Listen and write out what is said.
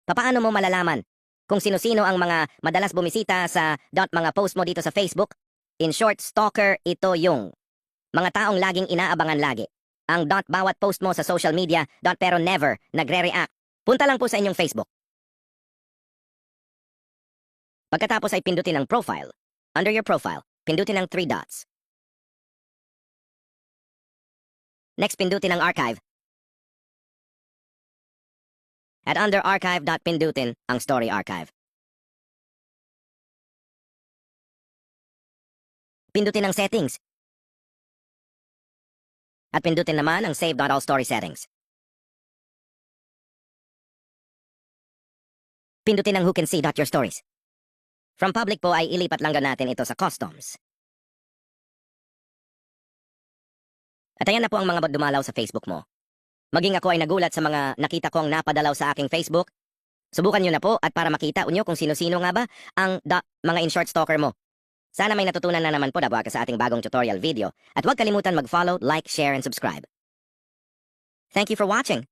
Papaano mo malalaman kung sino-sino ang mga madalas bumisita sa mga post mo dito sa Facebook? In short, stalker ito yung mga taong laging inaabangan lagi. Ang bawat post mo sa social media, pero never nagre-react. Punta lang po sa inyong Facebook. Pagkatapos ay pindutin ang profile. Under your profile, pindutin ang 3 dots. Next, pindutin ang archive. At under archive, pindutin ang story archive. Pindutin ang settings. At pindutin naman ang save all story settings. Pindutin ang who can see your stories. From public po ay ilipat lang natin ito sa customs. At ayan na po ang mga dumalaw sa Facebook mo. Maging ako ay nagulat sa mga nakita kong napadalaw sa aking Facebook. Subukan nyo na po at para makita nyo kung sino-sino nga ba ang mga in-short stalker mo. Sana may natutunan na naman po sa ating bagong tutorial video. At huwag kalimutan mag-follow, like, share, and subscribe. Thank you for watching.